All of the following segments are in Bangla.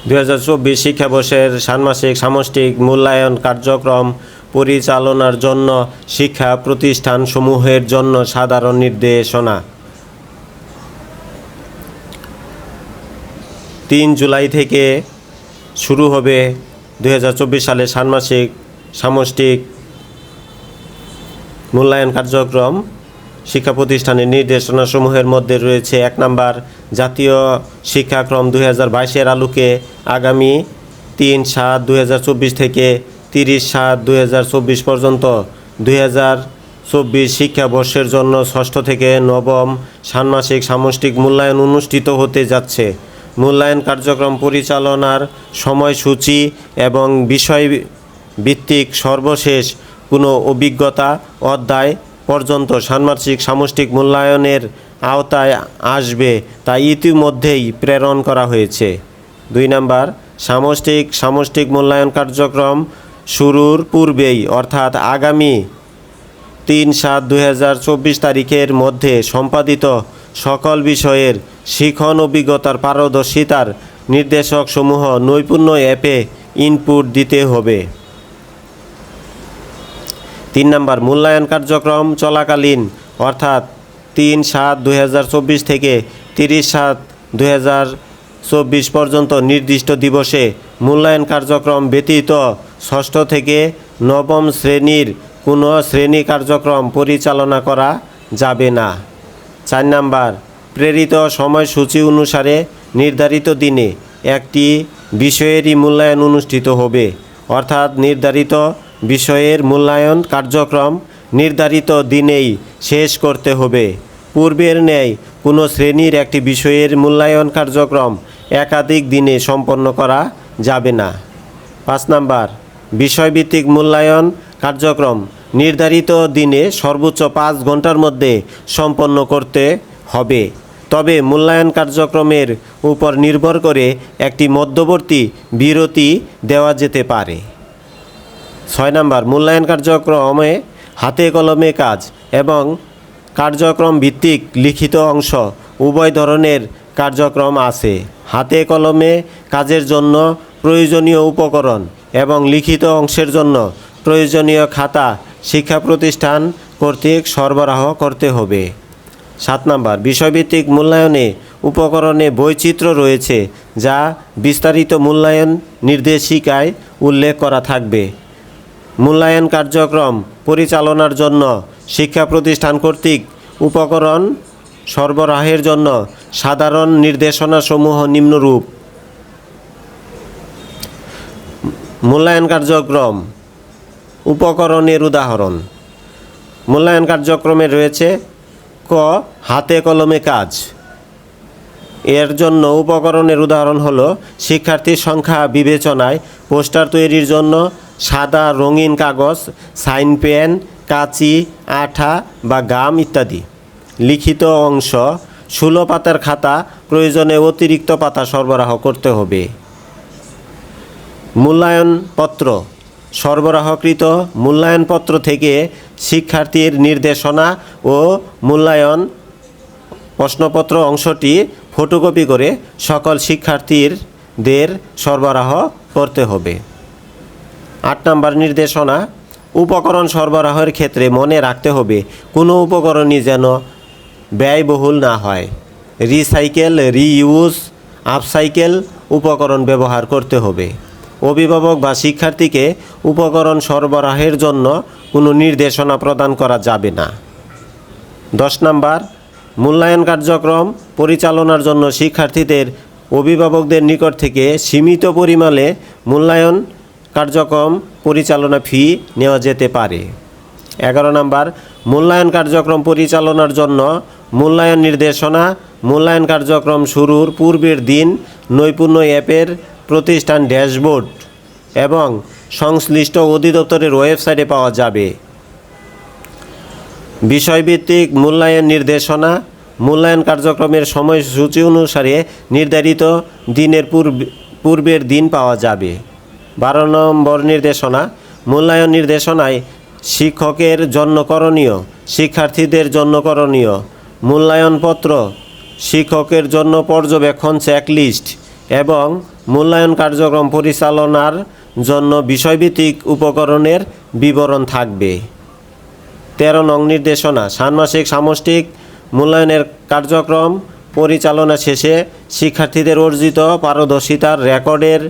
2024 শিক্ষাবর্ষের ষান্মাসিক সামষ্টিক মূল্যায়ন কার্যক্রম পরিচালনার জন্য শিক্ষা প্রতিষ্ঠানসমূহের জন্য সাধারণ নির্দেশনা। 3 জুলাই থেকে শুরু হবে 2024 সালের ষান্মাসিক সামষ্টিক মূল্যায়ন কার্যক্রম। শিক্ষা প্রতিষ্ঠানের নির্দেশনাসমূহের মধ্যে রয়েছে 1 নাম্বার, জাতীয় শিক্ষাক্রম 2022-এর আলোকে আগামী 3/7/2024 থেকে 30/7/2024 পর্যন্ত 2024 শিক্ষাবর্ষের জন্য ষষ্ঠ থেকে নবম ষান্মাসিক সামষ্টিক মূল্যায়ন অনুষ্ঠিত হতে যাচ্ছে। মূল্যায়ন কার্যক্রম পরিচালনার সময়সূচি এবং বিষয়ভিত্তিক সর্বশেষ কোনো অভিজ্ঞতা অধ্যায় পর্যন্ত ষান্মাসিক সামষ্টিক মূল্যায়নের আওতায় আসবে তা ইতিমধ্যেই প্রেরণ করা হয়েছে। 2 নাম্বার, সামষ্টিক মূল্যায়ন কার্যক্রম শুরুর পূর্বেই অর্থাৎ আগামী 3/7/2024 তারিখের মধ্যে সম্পাদিত সকল বিষয়ের শিখন অভিজ্ঞতার পারদর্শিতার নির্দেশকসমূহ নৈপুণ্য অ্যাপে ইনপুট দিতে হবে। 3 নাম্বার, মূল্যায়ন কার্যক্রম চলাকালীন অর্থাৎ 3/7/2024 থেকে 30/7/2024 পর্যন্ত নির্দিষ্ট দিবসে মূল্যায়ন কার্যক্রম ব্যতীত ষষ্ঠ থেকে নবম শ্রেণীর কোনো শ্রেণী কার্যক্রম পরিচালনা করা যাবে না। 4 নাম্বার, প্রেরিত সময়সূচি অনুসারে নির্ধারিত দিনে একটি বিষয়েরই মূল্যায়ন অনুষ্ঠিত হবে, অর্থাৎ নির্ধারিত বিষয়ের মূল্যায়ন কার্যক্রম নির্ধারিত দিনেই শেষ করতে হবে। পূর্বের ন্যায় কোনো শ্রেণীর একটি বিষয়ের মূল্যায়ন কার্যক্রম একাধিক দিনে সম্পন্ন করা যাবে না। 5 নাম্বার, বিষয়ভিত্তিক মূল্যায়ন কার্যক্রম নির্ধারিত দিনে সর্বোচ্চ 5 ঘন্টার মধ্যে সম্পন্ন করতে হবে, তবে মূল্যায়ন কার্যক্রমের উপর নির্ভর করে একটি মধ্যবর্তী বিরতি দেওয়া যেতে পারে। 6 নাম্বার, মূল্যায়ন কার্যক্রমে হাতে কলমে কাজ এবং কার্যক্রম ভিত্তিক লিখিত অংশ উভয় ধরনের কার্যক্রম আছে। হাতে কলমে কাজের জন্য প্রয়োজনীয় উপকরণ এবং লিখিত অংশের জন্য প্রয়োজনীয় খাতা শিক্ষা প্রতিষ্ঠান কর্তৃক সরবরাহ করতে হবে। 7 নাম্বার, বিষয়ভিত্তিক মূল্যায়নে উপকরণে বৈচিত্র্য রয়েছে যা বিস্তারিত মূল্যায়ন নির্দেশিকায় উল্লেখ করা থাকবে। মূল্যায়ন কার্যক্রম পরিচালনার জন্য শিক্ষা প্রতিষ্ঠান কর্তৃক উপকরণ সরবরাহের জন্য সাধারণ নির্দেশনাসমূহ নিম্নরূপ। মূল্যায়ন কার্যক্রম উপকরণের উদাহরণ। মূল্যায়ন কার্যক্রমে রয়েছে ক, হাতে কলমে কাজ। এর জন্য উপকরণের উদাহরণ হলো শিক্ষার্থীর সংখ্যা বিবেচনায় পোস্টার তৈরির জন্য সাদা রঙিন কাগজ, সাইন পেন, কাঁচি, আঠা বা গাম ইত্যাদি। লিখিত অংশ 16 পাতার খাতা, প্রয়োজনে অতিরিক্ত পাতা সরবরাহ করতে হবে। মূল্যায়নপত্র সরবরাহকৃত মূল্যায়নপত্র থেকে শিক্ষার্থীর নির্দেশনা ও মূল্যায়ন প্রশ্নপত্র অংশটি ফটোকপি করে সকল শিক্ষার্থীদের সরবরাহ করতে হবে। 8 নাম্বার, নির্দেশনা উপকরণ সরবরাহের ক্ষেত্রে মনে রাখতে হবে কোনো উপকরণই যেন ব্যয়বহুল না হয়। রিসাইকেল, রিইউজ, আপসাইকেল উপকরণ ব্যবহার করতে হবে। অভিভাবক বা শিক্ষার্থীকে উপকরণ সরবরাহের জন্য কোনো নির্দেশনা প্রদান করা যাবে না। 10 নাম্বার, মূল্যায়ন কার্যক্রম পরিচালনার জন্য শিক্ষার্থীদের অভিভাবকদের নিকট থেকে সীমিত পরিমাণে মূল্যায়ন কার্যক্রম পরিচালনা ফি নেওয়া যেতে পারে। 11 নাম্বার, মূল্যায়ন কার্যক্রম পরিচালনার জন্য মূল্যায়ন নির্দেশনা মূল্যায়ন কার্যক্রম শুরুর পূর্বের দিন নৈপুণ্য অ্যাপের প্রতিষ্ঠান ড্যাশবোর্ড এবং সংশ্লিষ্ট অধিদপ্তরের ওয়েবসাইটে পাওয়া যাবে। বিষয়ভিত্তিক মূল্যায়ন নির্দেশনা মূল্যায়ন কার্যক্রমের সময়সূচি অনুসারে নির্ধারিত দিনের পূর্বের দিন পাওয়া যাবে। 12 নম্বর, নির্দেশনা মূল্যায়ন নির্দেশনায় শিক্ষকের জন্য করণীয়, শিক্ষার্থীদের জন্য করণীয়। মূল্যায়নপত্র শিক্ষকের জন্য পর্যবেক্ষণ চেকলিস্ট এবং মূল্যায়ন কার্যক্রম পরিচালনার জন্য বিষয়ভিত্তিক উপকরণের বিবরণ থাকবে। 13 নং নির্দেশনা, ষান্মাসিক সামষ্টিক মূল্যায়নের কার্যক্রম পরিচালনা শেষে শিক্ষার্থীদের অর্জিত পারদর্শিতার রেকর্ডের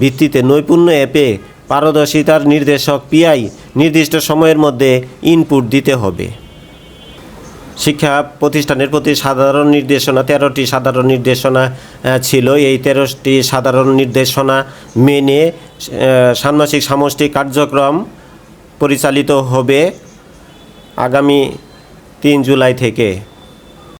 ভিত্তিতে নৈপুণ্য অ্যাপে পারদর্শিতার নির্দেশক পিআই নির্দিষ্ট সময়ের মধ্যে ইনপুট দিতে হবে। শিক্ষা প্রতিষ্ঠানের প্রতি সাধারণ নির্দেশনা 13টি সাধারণ নির্দেশনা ছিল। এই 13টি সাধারণ নির্দেশনা মেনে ষান্মাসিক সামষ্টিক কার্যক্রম পরিচালিত হবে আগামী 3 জুলাই থেকে।